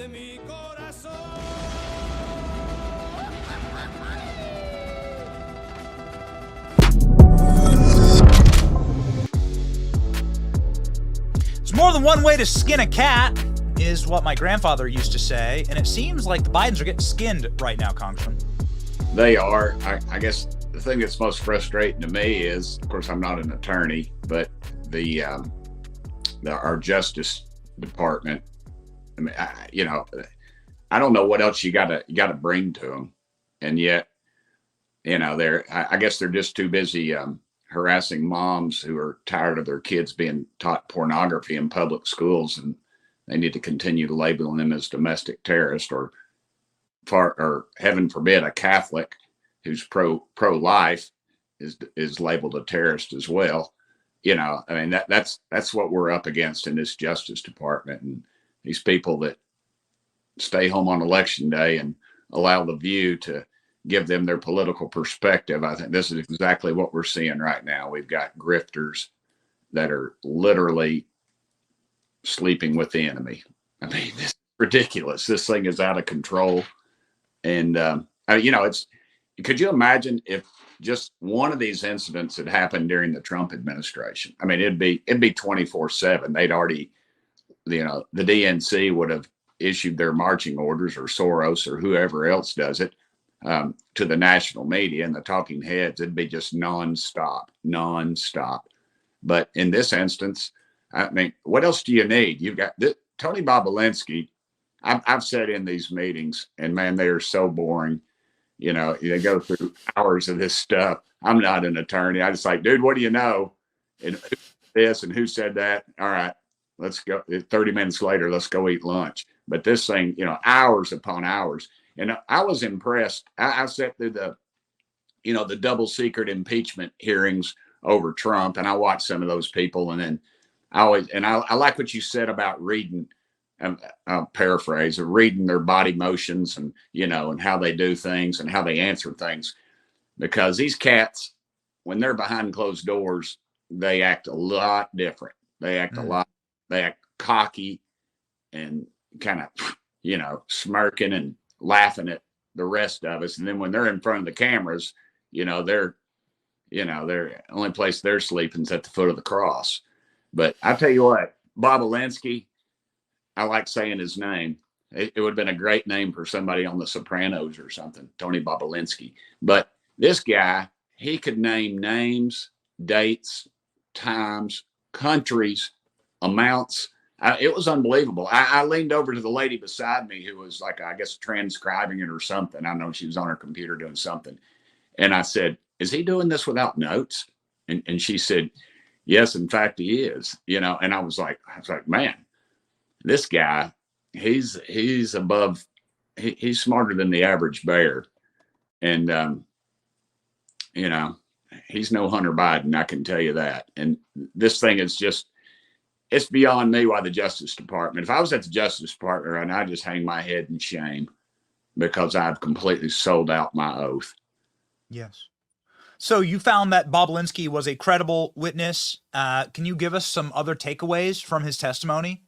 de mi corazón. There's more than one way to skin a cat, is what my grandfather used to say, and it seems like the Bidens are getting skinned right now, Congressman. They are. I guess the thing that's most frustrating to me is, of course, I'm not an attorney, but our Justice Department. I mean, I don't know what else you got to bring to them, and yet, I guess they're just too busy harassing moms who are tired of their kids being taught pornography in public schools, and they need to continue to label them as domestic terrorists, or heaven forbid, a Catholic who's pro-life is labeled a terrorist as well. I mean, that's what we're up against in this Justice Department, and these people that stay home on election day and allow the View to give them their political perspective. I think this is exactly what we're seeing right now. We've got grifters that are literally sleeping with the enemy. I mean, this is ridiculous. This thing is out of control. And, could you imagine if just one of these incidents had happened during the Trump administration? I mean, it'd be 24/7. They'd already, the DNC would have issued their marching orders, or Soros or whoever else does it, to the national media and the talking heads. It'd be just nonstop. But in this instance, I mean, what else do you need? You've got Tony Bobulinski. I've said in these meetings, and man, they are so boring. They go through hours of this stuff. I'm not an attorney. I just like, dude, what do you know? And this and who said that? All right, let's go. 30 minutes later, let's go eat lunch. But this thing, hours upon hours. And I was impressed. I sat through the double secret impeachment hearings over Trump, and I watched some of those people. And then I like what you said about reading. I'll paraphrase, of reading their body motions and and how they do things and how they answer things, because these cats, when they're behind closed doors, they act a lot different. They act they act cocky and kind of smirking and laughing at the rest of us. And then when they're in front of the cameras, they're the only place they're sleeping is at the foot of the cross. But I tell you what, Bobulinski, I like saying his name. It would have been a great name for somebody on The Sopranos or something, Tony Bobulinski. But this guy, he could name names, dates, times, countries, amounts. It was unbelievable. I leaned over to the lady beside me who was like, I guess, transcribing it or something. I know she was on her computer doing something. And I said, is he doing this without notes? And she said, yes, in fact, he is. And I was like, man, this guy, he's above, he's smarter than the average bear. And, he's no Hunter Biden, I can tell you that. And this thing is just, it's beyond me why the Justice Department, if I was at the Justice Department, I'd just hang my head in shame, because I've completely sold out my oath. Yes. So you found that Bobulinski was a credible witness. Can you give us some other takeaways from his testimony?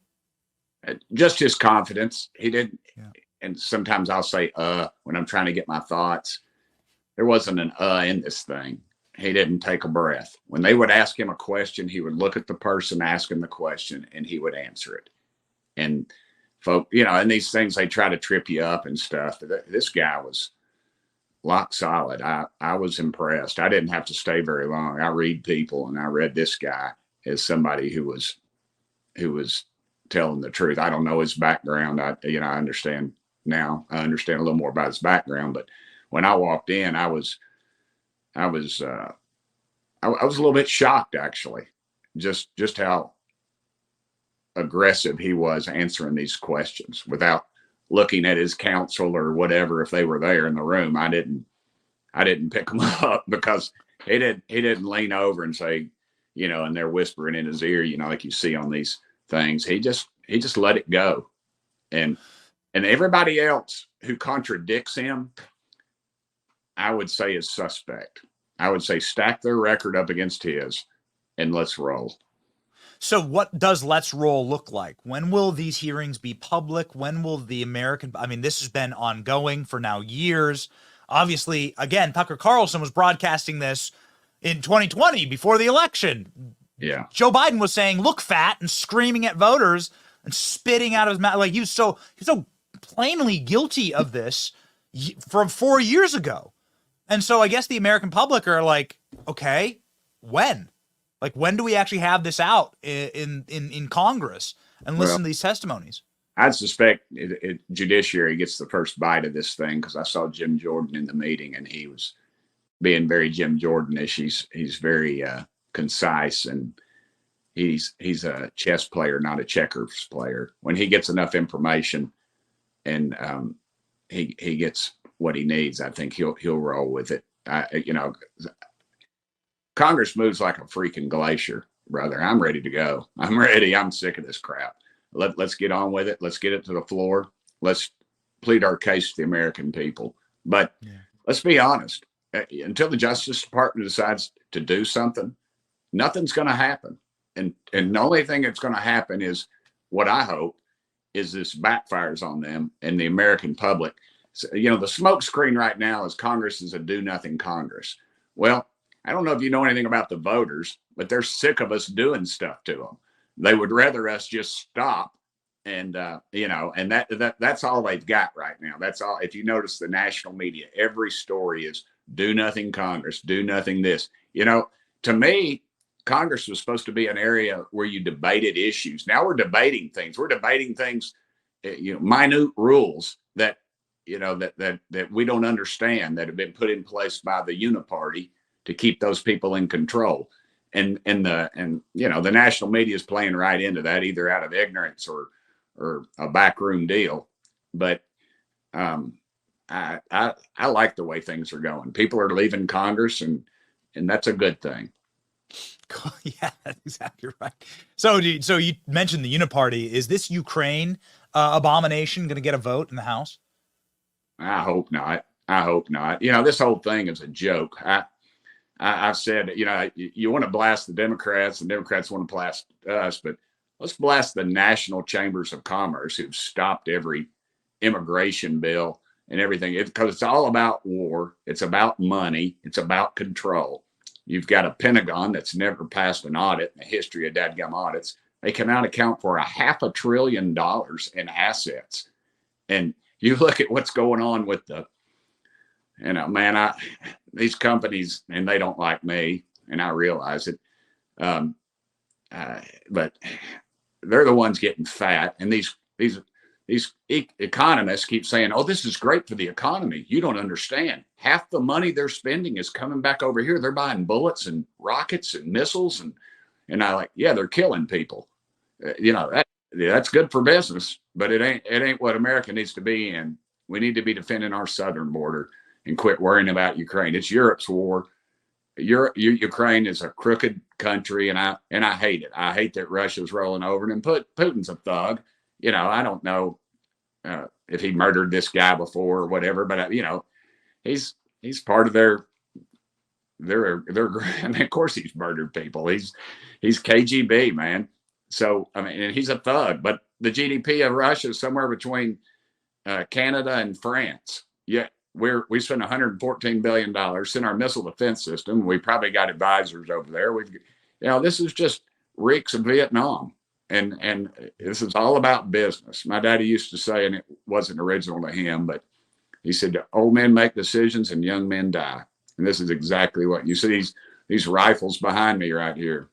Just his confidence. He didn't. Yeah. And sometimes I'll say, when I'm trying to get my thoughts. There wasn't an in this thing. He didn't take a breath. When they would ask him a question, he would look at the person asking the question and he would answer it. And folk, and these things, they try to trip you up and stuff. This guy was lock solid. I was impressed. I didn't have to stay very long. I read people, and I read this guy as somebody who was telling the truth. I don't know his background. I understand now. I understand a little more about his background. But when I walked in, I was a little bit shocked, actually, just how aggressive he was answering these questions without looking at his counsel or whatever. If they were there in the room, I didn't pick them up, because he didn't lean over and say, and they're whispering in his ear, like you see on these things. He just let it go. And everybody else who contradicts him, I would say, is suspect. I would say stack their record up against his and let's roll. So what does Let's Roll look like? When will these hearings be public? When will the American, I mean, this has been ongoing for now years. Obviously, again, Tucker Carlson was broadcasting this in 2020 before the election. Yeah. Joe Biden was saying, "Look fat," and screaming at voters and spitting out of his mouth. Like he was so plainly guilty of this from 4 years ago. And so I guess the American public are like, okay, when? Like, when do we actually have this out in Congress and listen to these testimonies? I'd suspect judiciary gets the first bite of this thing, because I saw Jim Jordan in the meeting and he was being very Jim Jordan-ish. He's very concise, and he's a chess player, not a checkers player. When he gets enough information and he gets what he needs, I think he'll roll with it. Congress moves like a freaking glacier, brother. I'm ready to go. I'm ready. I'm sick of this crap. Let's get on with it. Let's get it to the floor. Let's plead our case to the American people. But let's be honest. Until the Justice Department decides to do something, nothing's going to happen. And the only thing that's going to happen is, what I hope is, this backfires on them and the American public. So, the smoke screen right now is Congress is a do-nothing Congress. Well, I don't know if you know anything about the voters, but they're sick of us doing stuff to them. They would rather us just stop. And, and that's all they've got right now. That's all. If you notice the national media, every story is do nothing Congress, do nothing this. To me, Congress was supposed to be an area where you debated issues. Now we're debating things. We're debating things, minute rules that we don't understand, that have been put in place by the uniparty to keep those people in control. And the national media is playing right into that, either out of ignorance or a backroom deal. But I like the way things are going. People are leaving Congress, and that's a good thing. Yeah, that's exactly right. So you mentioned the uniparty. Is this Ukraine abomination going to get a vote in the House? I hope not. This whole thing is a joke. I've said, you want to blast the Democrats, and Democrats want to blast us, but let's blast the national chambers of commerce who've stopped every immigration bill and everything. Because it's all about war. It's about money. It's about control. You've got a Pentagon that's never passed an audit in the history of dadgum audits. They can now account for $500 billion in assets. And you look at what's going on with these companies, and they don't like me, and I realize it. But they're the ones getting fat. And these economists keep saying, "Oh, this is great for the economy." You don't understand. Half the money they're spending is coming back over here. They're buying bullets and rockets and missiles, and I like, yeah, they're killing people. That's good for business, but it ain't what America needs to be in. We need to be defending our southern border and quit worrying about Ukraine. It's Europe's war. Ukraine is a crooked country, and I hate it. I hate that Russia's rolling over, and Putin's a thug. I don't know if he murdered this guy before or whatever, but he's part of their. I mean, of course he's murdered people. He's KGB, man. So and he's a thug. But the GDP of Russia is somewhere between Canada and France. Yet we spend $114 billion, send our missile defense system. We probably got advisors over there. This is just reeks of Vietnam. And this is all about business. My daddy used to say, and it wasn't original to him, but he said, old men make decisions and young men die. And this is exactly what you see. These rifles behind me right here.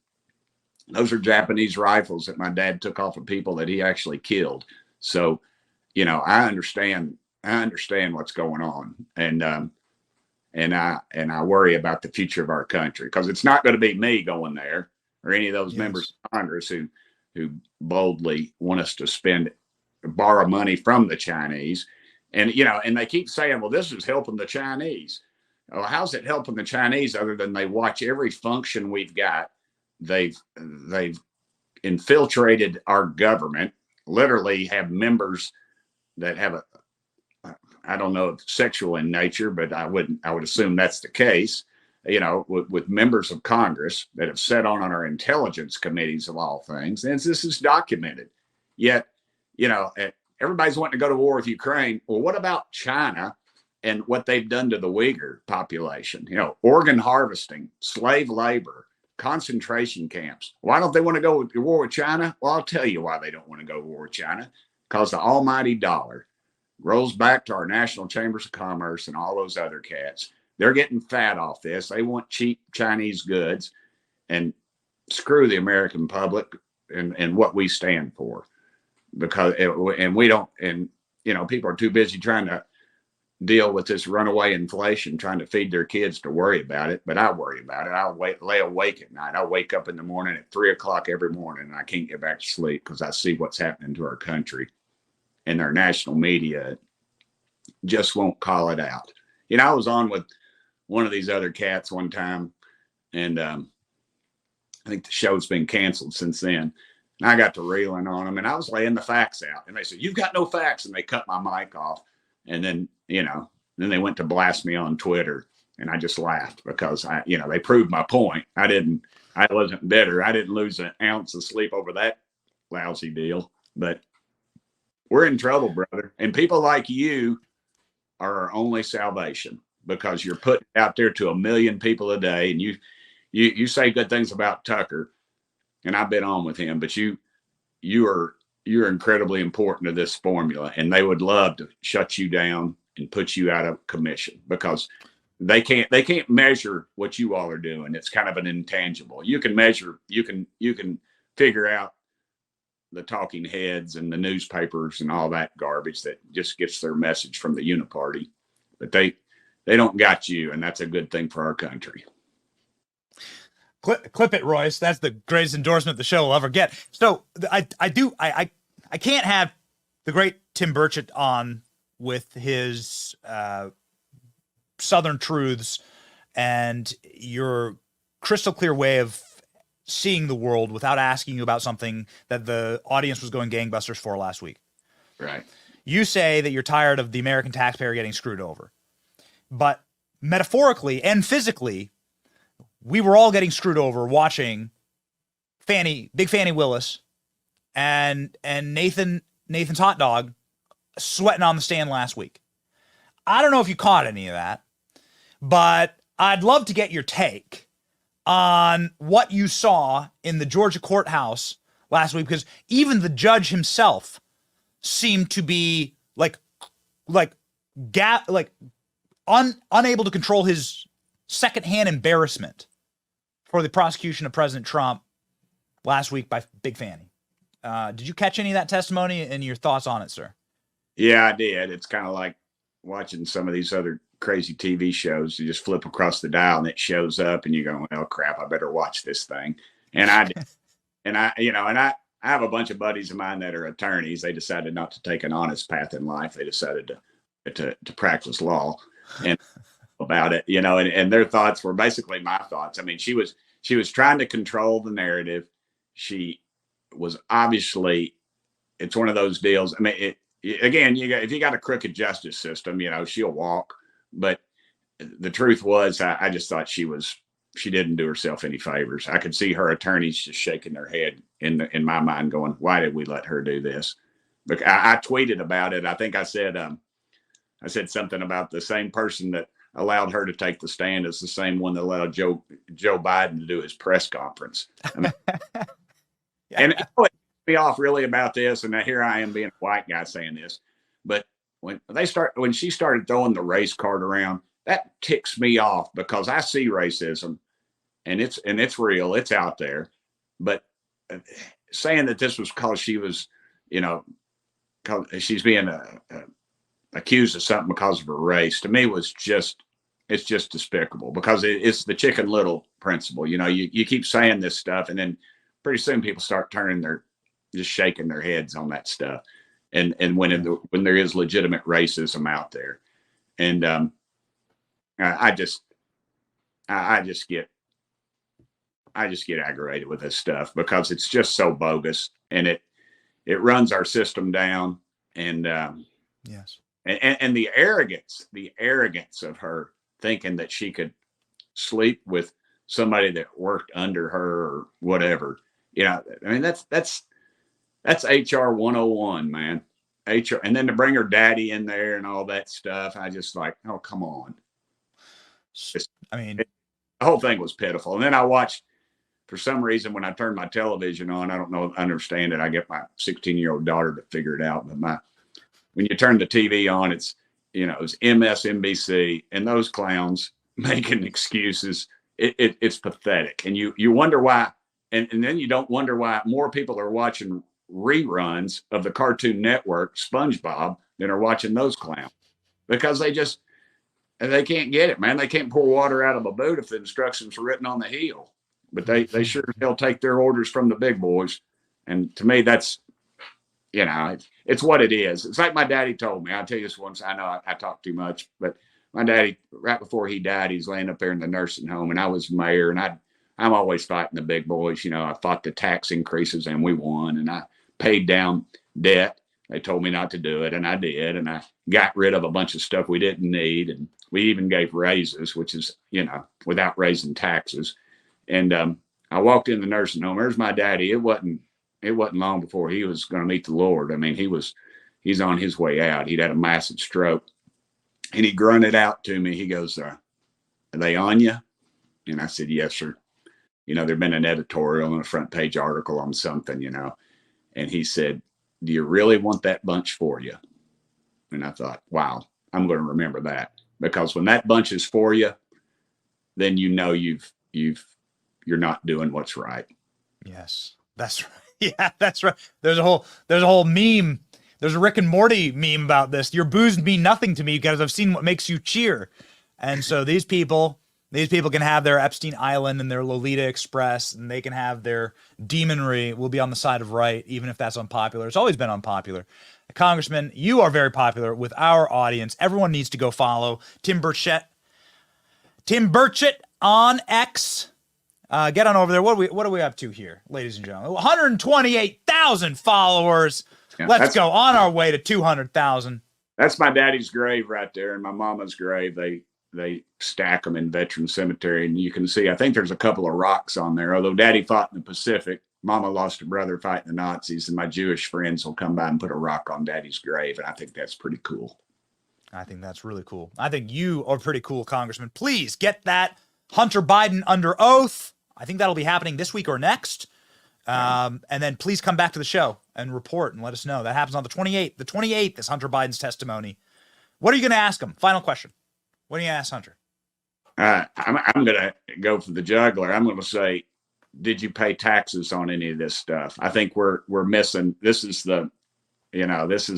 Those are Japanese rifles that my dad took off of people that he actually killed. So, I understand what's going on. And I worry about the future of our country, because it's not going to be me going there or any of those members of Congress who boldly want us to borrow money from the Chinese. And they keep saying, well, this is helping the Chinese. Well, how's it helping the Chinese other than they watch every function we've got? They've infiltrated our government, literally have members that have I don't know if sexual in nature, but I would assume that's the case. with members of Congress that have sat on our intelligence committees of all things, and this is documented. Yet, everybody's wanting to go to war with Ukraine. Well, what about China and what they've done to the Uyghur population? Organ harvesting, slave labor, concentration camps. Why don't they want to go to war with China? Well, I'll tell you why they don't want to go to war with China. Because the almighty dollar rolls back to our national chambers of commerce and all those other cats. They're getting fat off this. They want cheap Chinese goods, and screw the American public and what we stand for. We don't, people are too busy trying to deal with this runaway inflation, trying to feed their kids to worry about it. But I worry about it. I'll lay awake at night. I wake up in the morning at 3:00 every morning, and I can't get back to sleep because I see what's happening to our country, and our national media just won't call it out. I was on with one of these other cats one time, and I think the show's been canceled since then. And I got to reeling on them, and I was laying the facts out, and they said, "You've got no facts," and they cut my mic off. And then, then they went to blast me on Twitter, and I just laughed because they proved my point. I wasn't bitter. I didn't lose an ounce of sleep over that lousy deal, but we're in trouble, brother. And people like you are our only salvation, because you're put out there to 1 million people a day, and you say good things about Tucker, and I've been on with him, but you're incredibly important to this formula, and they would love to shut you down and put you out of commission, because they can't measure what you all are doing. It's kind of an intangible. You can measure, you can figure out the talking heads and the newspapers and all that garbage that just gets their message from the uniparty, but they don't got you, and that's a good thing for our country. Clip it, Royce. That's the greatest endorsement the show will ever get. So I can't have the great Tim Burchett on with his Southern truths and your crystal clear way of seeing the world without asking you about something that the audience was going gangbusters for last week. Right. You say that you're tired of the American taxpayer getting screwed over, but metaphorically and physically, we were all getting screwed over watching Big Fannie Willis and Nathan's hot dog sweating on the stand last week. I don't know if you caught any of that, but I'd love to get your take on what you saw in the Georgia courthouse last week, because even the judge himself seemed to be unable to control his secondhand embarrassment for the prosecution of President Trump last week by Big Fannie. Did you catch any of that testimony and your thoughts on it, sir? Yeah, I did. It's kind of like watching some of these other crazy TV shows. You just flip across the dial and it shows up, and you go, "Well, crap, I better watch this thing." And I did. And I have a bunch of buddies of mine that are attorneys. They decided not to take an honest path in life. They decided to practice law and about it, and their thoughts were basically my thoughts. I mean, she was trying to control the narrative. She was obviously, it's one of those deals. I mean, if you got a crooked justice system, she'll walk. But the truth was, I just thought she didn't do herself any favors. I could see her attorneys just shaking their head in my mind, going, "Why did we let her do this?" But I tweeted about it. I think I said something about the same person that allowed her to take the stand is the same one that allowed Joe Biden to do his press conference. I mean, yeah. And it put me off really about this. And here I am being a white guy saying this, but when she started throwing the race card around, that ticks me off, because I see racism, and it's real, it's out there. But saying that this was because she was, cause she's being accused of something because of her race, to me it's just despicable, because it's the Chicken Little principle. You keep saying this stuff, and then pretty soon people start just shaking their heads on that stuff. And when there is legitimate racism out there, and I just get aggravated with this stuff, because it's just so bogus, and it runs our system down. And yes. And the arrogance of her thinking that she could sleep with somebody that worked under her or whatever. You know, I mean, that's HR 101, man. HR, and then to bring her daddy in there and all that stuff, I just like, oh, come on. I mean, the whole thing was pitiful. And then I watched, for some reason, when I turned my television on, I don't know, understand it. I get my 16-year-old daughter to figure it out. But when you turn the TV on, it's, you know, it's MSNBC and those clowns making excuses. It's pathetic. And you wonder why. And then you don't wonder why more people are watching reruns of the Cartoon Network, SpongeBob, than are watching those clowns, because they can't get it, man. They can't pour water out of a boot if the instructions are written on the heel. But they sure as hell take their orders from the big boys. And to me, that's, you know, it's what it is. It's like my daddy told me. I'll tell you this once. I know I talk too much, but my daddy, right before he died, he's laying up there in the nursing home, and I was mayor, and I'm always fighting the big boys. You know, I fought the tax increases, and we won, and I paid down debt. They told me not to do it, and I did, and I got rid of a bunch of stuff we didn't need, and we even gave raises, which is, you know, without raising taxes. And I walked in the nursing home. There's my daddy. It wasn't long before he was going to meet the Lord. I mean, he's on his way out. He'd had a massive stroke, and he grunted out to me. He goes, "Are they on you?" And I said, "Yes, sir." You know, there'd been an editorial and a front page article on something, you know. And he said, "Do you really want that bunch for you?" And I thought, wow, I'm going to remember that, because when that bunch is for you, then you know you're not doing what's right. Yes, that's right. Yeah, that's right. There's a whole meme. There's a Rick and Morty meme about this. Your booze mean nothing to me because I've seen what makes you cheer. And so these people can have their Epstein Island and their Lolita Express, and they can have their demonry. We'll be on the side of right, even if that's unpopular. It's always been unpopular. Congressman, you are very popular with our audience. Everyone needs to go follow Tim Burchett on X. Get on over there. What are we up to here, ladies and gentlemen? 128,000 followers. Yeah, let's go on our way to 200,000. That's my daddy's grave right there, and my mama's grave. They stack them in Veteran Cemetery, and you can see, I think there's a couple of rocks on there. Although Daddy fought in the Pacific, Mama lost a brother fighting the Nazis, and my Jewish friends will come by and put a rock on Daddy's grave, and I think that's pretty cool. I think that's really cool. I think you are pretty cool, Congressman. Please get that Hunter Biden under oath. I think that'll be happening this week or next. And then please come back to the show and report and let us know. That happens on the 28th. The 28th is Hunter Biden's testimony. What are you going to ask him? Final question. What do you ask Hunter? I'm going to go for the juggler. I'm going to say, did you pay taxes on any of this stuff? I think we're missing. This is the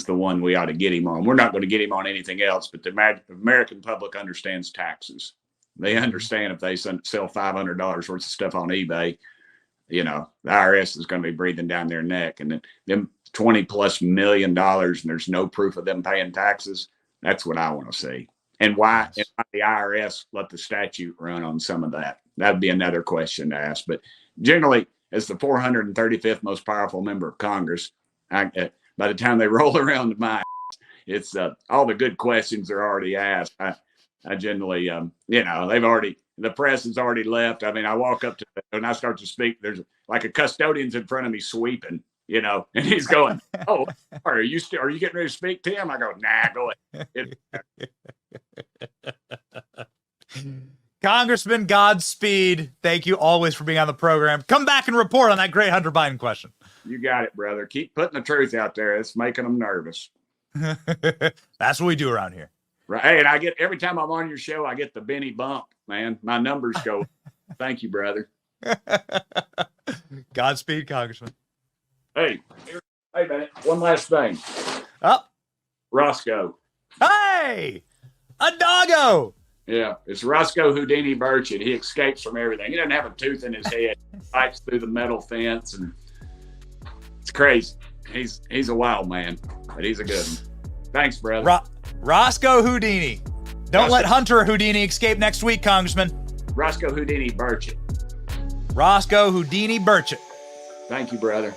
one we ought to get him on. We're not going to get him on anything else, but the American public understands taxes. They understand if they sell $500 worth of stuff on eBay, you know, the IRS is going to be breathing down their neck, and then them $20+ million, and there's no proof of them paying taxes. That's what I want to see. And why the IRS let the statute run on some of that? That'd be another question to ask. But generally, as the 435th most powerful member of Congress, by the time they roll around to my, it's all the good questions are already asked. I generally, the press has already left. I mean, I walk up to and I start to speak. There's like a custodian's in front of me sweeping, you know, and he's going, "Oh, are you getting ready to speak, Tim?" I go, "Nah, go ahead." Congressman, Godspeed. Thank you always for being on the program. Come back and report on that great Hunter Biden question. You got it, brother. Keep putting the truth out there. It's making them nervous. That's what we do around here. Right. Hey, and every time I'm on your show, I get the Benny bump, man. My numbers go. Thank you, brother. Godspeed, Congressman. Hey, man. One last thing. Oh. Roscoe. Hey, a doggo. Yeah, it's Roscoe Houdini Burchett. He escapes from everything. He doesn't have a tooth in his head. He fights through the metal fence, and it's crazy. He's a wild man, but he's a good one. Thanks, brother. Roscoe Houdini. Don't let Hunter Houdini escape next week, Congressman. Roscoe Houdini Burchett. Roscoe Houdini Burchett. Thank you, brother.